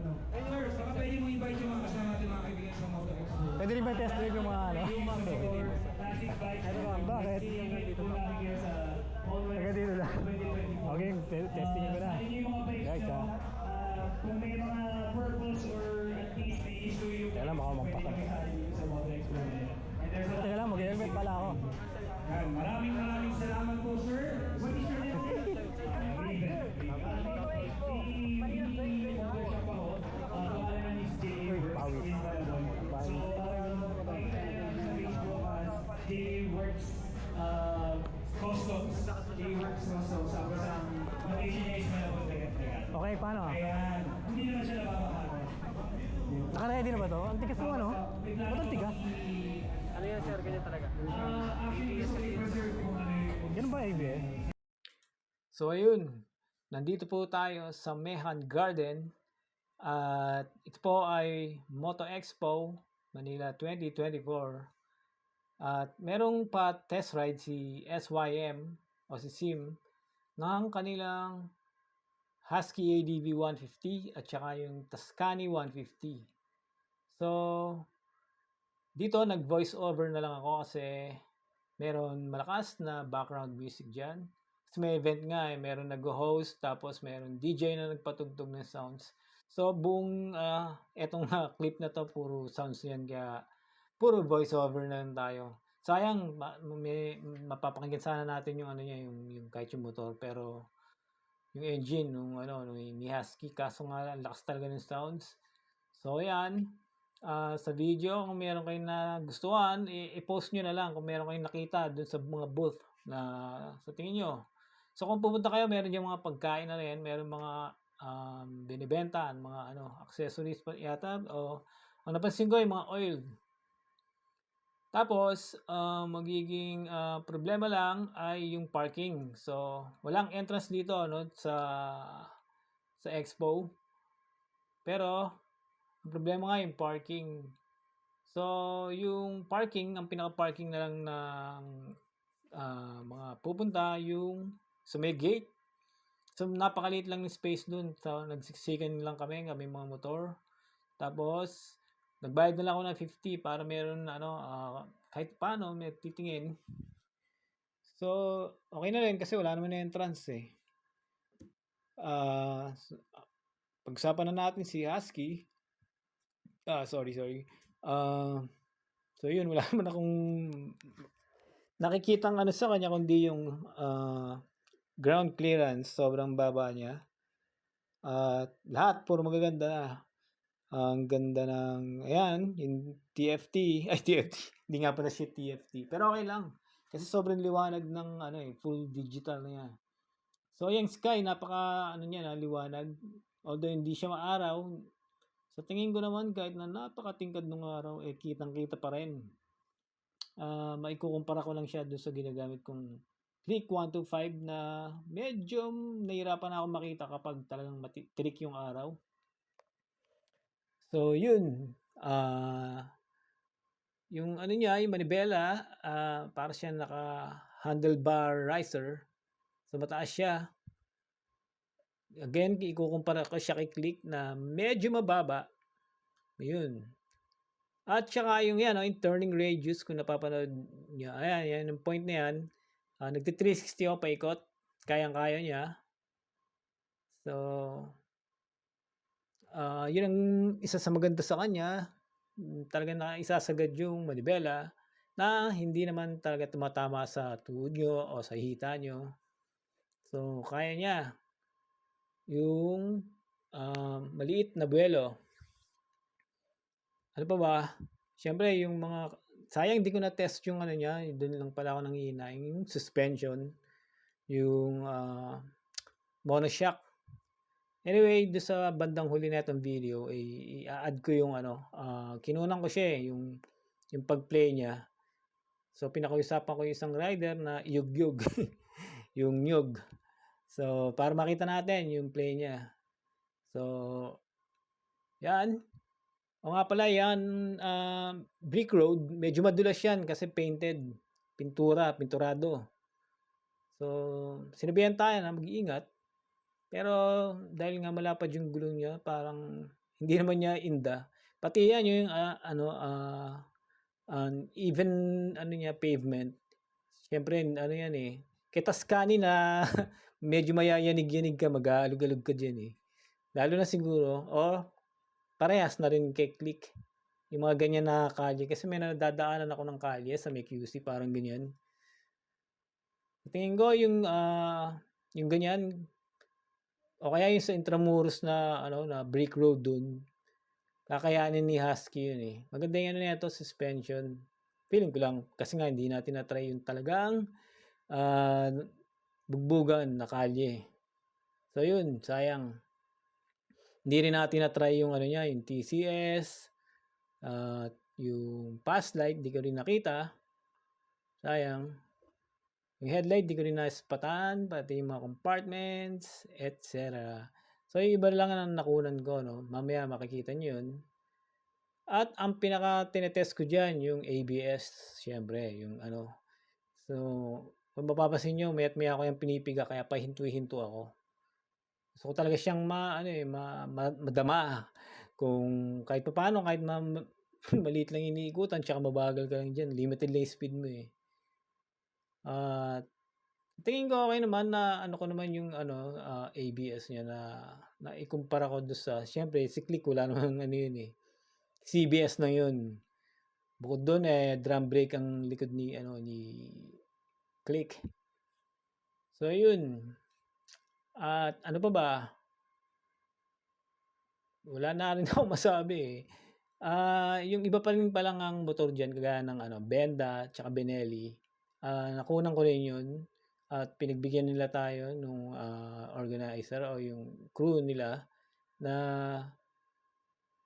ano. Sir, baka pwede mo invite yung mga kasama natin mga kaibigan sa Moto Expo. Pwede rin ba test drive yung mga ano? Classic bikes. Ano ba? Bakit? Taga dito lang. Okay, testing ko na. Guys, ha? Kung may mga purpose or at least may issue yung Kaya lang, baka mampakan. sa Moto Expo. Teka lang, mag-helmet pala ako. Maraming salamat po, sir. What is your name? Uy, pawis. J-Works Customs. J-Works Customs. Tapos ang location niya is Malabon, Legat. Okay, paano? Ayan. Hindi naman siya nababahalo. Naka-ready na ba to? Ang tigas mo ano? Ba't ang tigas? Ano yan sir? Ganyan talaga. Actually, is reserve kung ano yung... Ganun ba ABS? So ayun, nandito po tayo sa Mehan Garden at ito po ay Moto Expo Manila 2024 at merong pa test ride si SYM o si Sim ng kanilang Husky ADV 150 at saka yung Tuscany 150. So dito nag voice over na lang ako kasi meron malakas na background music dyan. Kasi may event nga meron nag-host, tapos meron DJ na nagpatugtog ng sounds. So, buong etong clip na to, puro sounds yan, kaya puro voiceover na lang tayo. Sayang, mapapakinggan sana natin yung ano niya, yung kahit yung motor, pero yung engine, nung ni Husky, kaso nga lang, lakas talaga ng sounds. So, yan. Sa video, kung meron kayong nagustuhan, i-post nyo na lang kung meron kayong nakita dun sa mga booth na sa tingin nyo. So kung pupunta kayo, meron yung mga pagkain na rin, meron mga binibenta, mga accessories pa yata, o ang napansin ko yung mga oil. Tapos, magiging problema lang ay yung parking. So, walang entrance dito sa expo. Pero, ang problema nga yung parking. So, yung parking, ang pinaka-parking na lang ng mga pupunta, yung sa may gate. So, napakaliit lang yung space dun. So, nagsiksikan lang kami mga motor. Tapos, nagbayad na lang ako ng 50 para meron kahit paano may titingin. So, okay na rin kasi wala naman na entrance eh. Pag-usapan na natin si Husky. Sorry. So, yun, wala naman akong nakikitang sa kanya kundi yung ground clearance, sobrang baba niya. At lahat puro magaganda na. Ang ganda ng ayan, yung TFT, hindi nga pala siya TFT. Pero okay lang kasi sobrang liwanag ng full digital na yan. So yung sky napaka niya liwanag. Although hindi siya maaraw, sa tingin ko naman kahit na napakatingkad ng araw kitang-kita pa rin. Maikukumpara ko lang siya doon sa ginagamit kong Click 125 na medyo nahirapan ako makita kapag talagang matirik yung araw. So, yun. Yung niya, yung manibela, para siya naka-handlebar riser. So, mataas siya. Again, ikukumpara ko siya kay Click na medyo mababa. Ayun. At saka yung yung turning radius, kung napapanood niya, ayan, yung point na yan, nagti-360 ako paikot. Kayang-kaya niya. So, yun ang isa sa maganda sa kanya. Talagang naisasagad yung manibela na hindi naman talaga tumatama sa tuhod nyo o sa hita nyo. So, kaya niya. Yung maliit na buwelo. Ano pa ba? Siyempre, yung mga sayang di ko na test yung niya, doon lang pala ako nanghihina, yung suspension, yung monoshock. Anyway, doon sa bandang huli na itong video, i-add ko yung kinunan ko siya yung pag-play niya. So, pinakausapan ko yung isang rider na yug-yug, yung nyug. So, para makita natin yung play niya. So, yan. O nga pala, yan, brick road, medyo madulas yan kasi painted, pinturado. So, sinabihan tayo na mag-iingat. Pero, dahil nga malapad yung gulong niya, parang Hindi naman niya inda. Pati yan yung even ano niya pavement. Siyempre ano yan eh. Kitaskani na medyo mayayanig-yanig ka, mag-aalog-alog ka diyan eh. Lalo na siguro parehas na rin kay Click. Yung mga ganyan na kalye kasi may nadadaanan ako ng kalye sa may QC parang ganyan. Tingin ko yung ganyan o kaya yung sa Intramuros na na brick road dun. Kakayanin ni Husky yun eh. Maganda yung nito, suspension. Feeling ko lang kasi nga hindi natin na-try yung talagang bugbugan na kalye. So yun, sayang. Hindi rin natin na-try yung niya, yung TCS, yung fast light, di ko rin nakita. Sayang. Yung headlight, di ko rin naspatan, pati yung mga compartments, etc. So, yung iba lang ang nakunan ko, no? Mamaya makikita nyo yun. At ang pinaka-tinetest ko dyan, yung ABS, syempre, yung So, kung mapapasin nyo, mayat maya ako yung pinipiga, kaya pahinto-hinto ako. So, talaga siyang madama. Kung kahit pa paano, kahit maliit lang iniikutan, tsaka mabagal ka lang dyan, limited lang speed mo eh. Tingin ko okay naman na ko naman yung ABS niya na ikumpara ko doon sa syempre si Click wala namang yun eh. CBS na yun. Bukod doon drum brake ang likod ni Click. So yun. At ano pa ba? Wala na rin ako masabi eh. Yung iba pa rin palang ang motor diyan kagaya ng Benda tsaka Benelli. Nakunan ko rin yun at pinagbigyan nila tayo nung organizer o yung crew nila na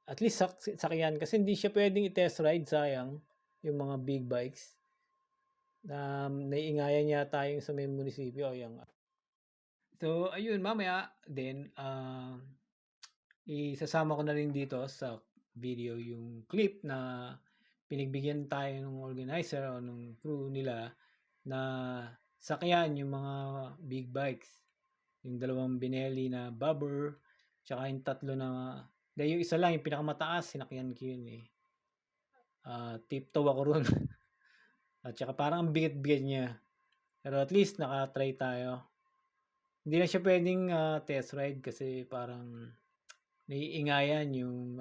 at least sakyan kasi hindi siya pwedeng i-test ride, sayang yung mga big bikes na naiingayan yata yung sa may munisipyo yung so ayun mamaya din isasama ko na rin dito sa video yung clip na pinagbigyan tayo ng organizer o ng crew nila na sakyan yung mga big bikes. Yung dalawang Benelli na bobber, tsaka yung tatlo na, dahil yung isa lang, yung pinakamataas, sinakyan ko yun eh. Tiptoe ako ron. At tsaka parang ang bigat-bigat niya. Pero at least naka-try tayo. Hindi na siya pwedeng test ride kasi parang naiingayan yung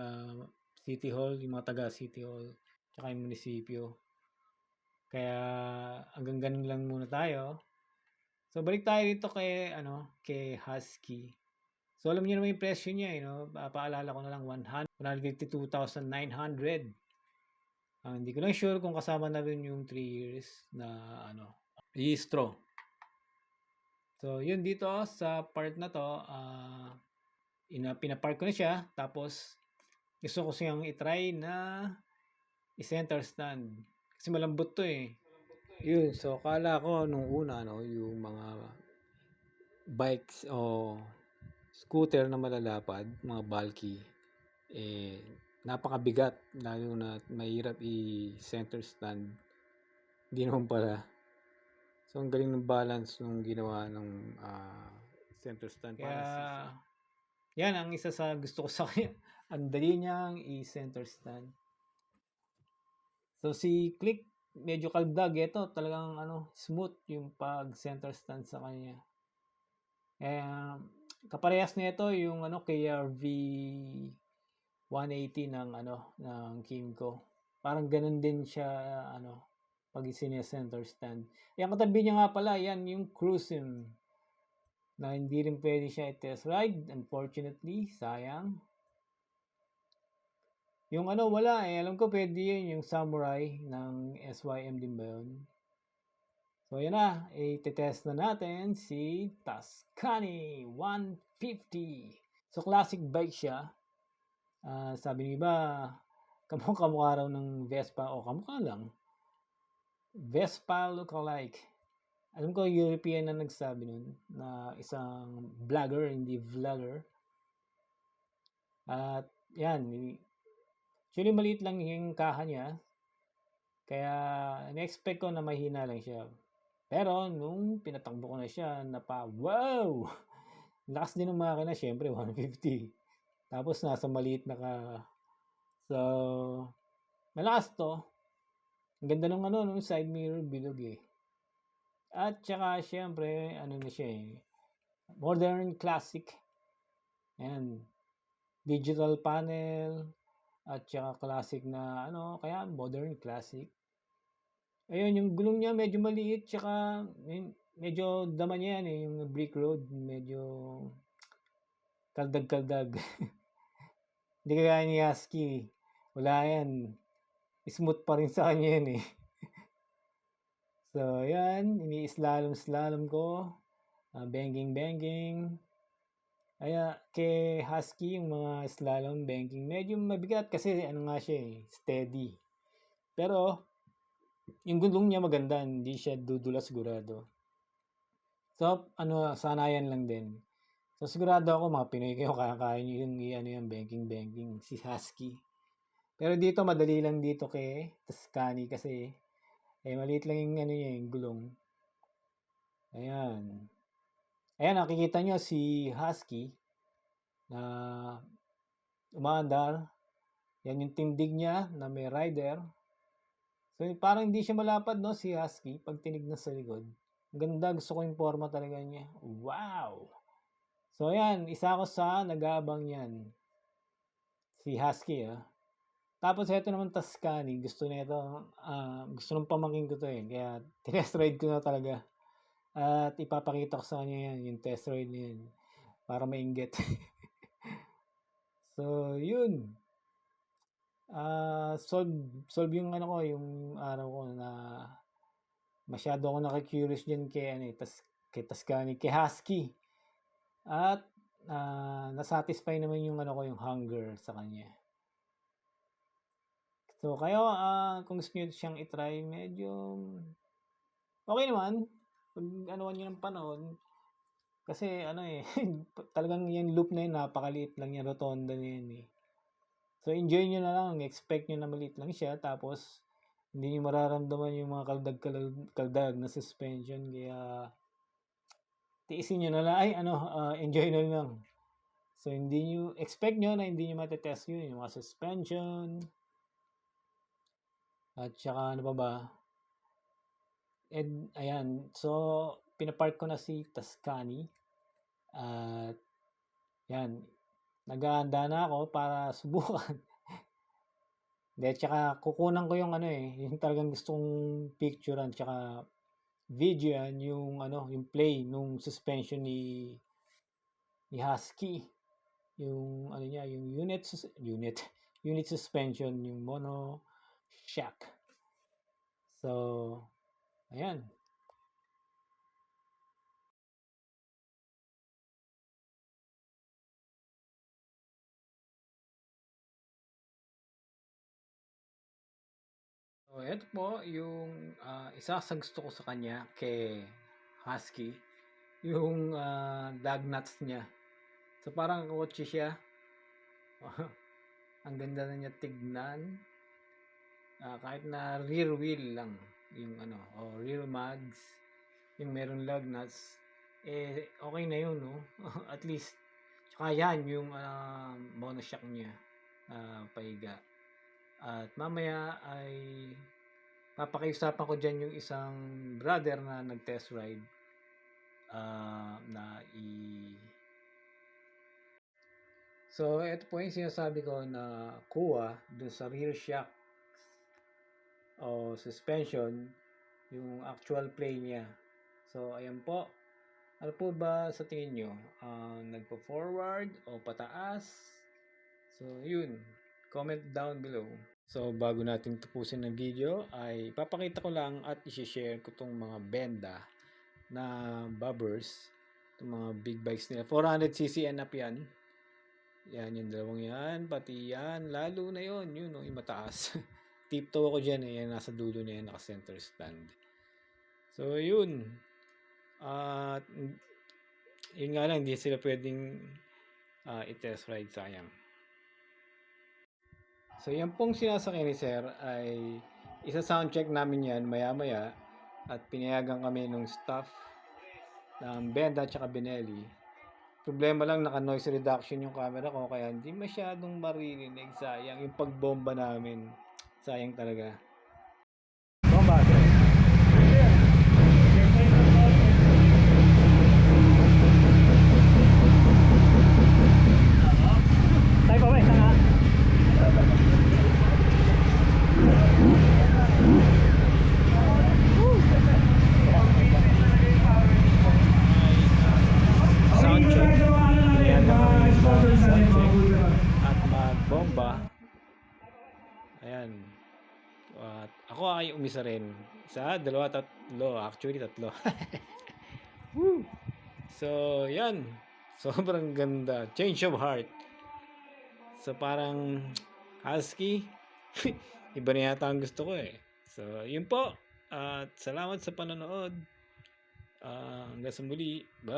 City Hall, yung mga taga City Hall, tsaka yung munisipyo. Kaya hanggang ganun lang muna tayo. So balik tayo dito kay Husky. So alam niyo naman yung presyo niya paalala ko na lang 152,900. Hindi ko lang sure kung kasama na rin yung 3 years na registro. So yun dito sa part na to pinapark ko na siya tapos gusto ko siyang i-try na i-center stand. Kasi malambot to eh. Yun, so kala ko nung una yung mga bikes o scooter na malalapad, mga bulky, napakabigat, lalo na mahirap i-center stand. Hindi naman pala. So ang galing ng balance nung ginawa ng center stand. Kaya yan ang isa sa gusto ko sa kanya. Ang dali niyang i-center stand. So si Click medyo kaldag ito, talagang smooth yung pag center stand sa kanya. Kaparehas nito yung KRV 180 ng Kimco. Parang ganun din siya pag center stand. Ang katabi niya nga pala yan yung Cruisim na hindi rin pwede siya i-test ride, unfortunately, sayang. Yung wala alam ko pwede yun yung Samurai ng SYM din ba yun? So yan na, i-test na natin si Tuscany 150. So classic bike siya. Sabi ng iba, kamukha raw ng Vespa o kamukha lang. Vespa lookalike. Alam ko European na nagsabi nun na isang vlogger, hindi vlogger. At yan, actually maliit lang yung kaha niya. Kaya na-expect ko na mahina lang siya. Pero nung pinatakbo ko na siya, wow! Lakas din ng makina, syempre 150. Tapos nasa maliit na ka. So, malakas to. Ang ganda ng nung side mirror bilog eh. At saka syempre, ano na siya eh. Modern classic. Ayan. Digital panel. At saka classic na kaya modern classic. Ayun, yung gulong niya medyo maliit. Tsaka medyo dama niya yan eh. Yung brick road. Medyo kaldag-kaldag. Hindi kagaya ni Husky. Wala yan. Smooth pa rin sa kanya yan eh. So, yan. Ini-slalom ko. Banking. Kaya, kay Husky, yung mga slalom, banking, medyo mabigat kasi nga siya eh, steady. Pero, yung gulong niya maganda. Hindi siya dudula sigurado. So, sanayan lang din. So, sigurado ako mga Pinoy kayo kaya nyo yung banking, si Husky. Pero dito, madali lang dito kay Tuscany kasi maliit lang yung yung gulong. Ayan. Ayan, nakikita nyo si Husky na umaandar. Yan yung tindig niya na may rider. So, parang hindi siya malapad, no, si Husky pag tinignan sa likod. Ganda, gusto ko yung forma talaga niya. Wow! So, ayan, isa ako sa nag-aabang yan. Si Husky, Tapos, ito naman Tuscany. Gusto ng pamangkin ko to eh. Kaya, test ride ko na talaga. At ipapakita ko sa kanya yan, yung test ride na yan. Para mainggit. So, yun. Solve yung yung araw ko na masyado ako naka-curious dyan kay Tuscany, kay Husky. At, nasatisfy naman yung yung hunger sa kanya. So, kayo, kung gusto nyo siyang itry, medyo okay naman. Pag nyo ng panahon. Kasi, talagang yung loop na yun, napakaliit lang yung rotonda na yun eh. So, enjoy nyo na lang. Expect nyo na maliit lang siya. Tapos, hindi nyo mararamdaman yung mga kaldag na suspension. Kaya, tiisin nyo na lang. Enjoy na lang. So, expect nyo na hindi nyo matetest yun. Yung mga suspension. At saka ano pa ba? And ayan, so pinapark ko na si Tuscany. At yan, nag-aanda na ako para subukan. Dahil tsaka kukunan ko yung yung talagang gustong picturean tsaka videoan yung yung play nung suspension ni Husky. Yung niya, yung unit suspension, yung mono shock. So, ayan. So, ito po yung isa sa gusto ko sa kanya kay Husky, yung lug nuts niya. So, parang kotse siya. Ang ganda na niya tignan. Kahit na rear wheel lang yung rear mags, yung meron lug nuts, okay na yun, no? At least, tsaka yan yung monoshock niya, pahiga. At mamaya ay papakiusapan ko dyan yung isang brother na nag-test ride So, ito po yung sinasabi ko na kuha dun sa rear shock o suspension, yung actual play niya. So, ayan po. Ano po ba sa tingin nyo? Nagpo-forward o pataas? So, yun. Comment down below. So, bago natin tapusin ng video, ay papakita ko lang at isi-share ko tong mga benda na bobbers. Itong mga big bikes nila. 400cc and up yan. Yan, yung dalawang yan. Pati yan. Lalo na yun. Yun, yung mataas. Tiptoe ako dyan eh. Yan, nasa dulo na yan. Naka-center stand. So, yun. At, yun nga lang. Hindi sila pwedeng i-test ride. Sayang. So, yan pong sinasakay ni Sir ay isa soundcheck namin yan maya-maya. At pinayagan kami ng staff ng Benda at saka Benelli. Problema lang, naka noise reduction yung camera ko, kaya hindi masyadong maririnig. Sayang yung pagbomba namin. Sayang talaga. Bomba. Tayo pa ba? Isa nga. Sound check. Kaya naman sound check at magbomba. Ayan. At ako ay umisa rin. Isa, dalawa, tatlo. Actually, tatlo. Woo! So, yan. Sobrang ganda. Change of heart. So, parang husky. Iba na yata ang gusto ko eh. So, yun po. At salamat sa panonood. Hanggang sa muli. Bye.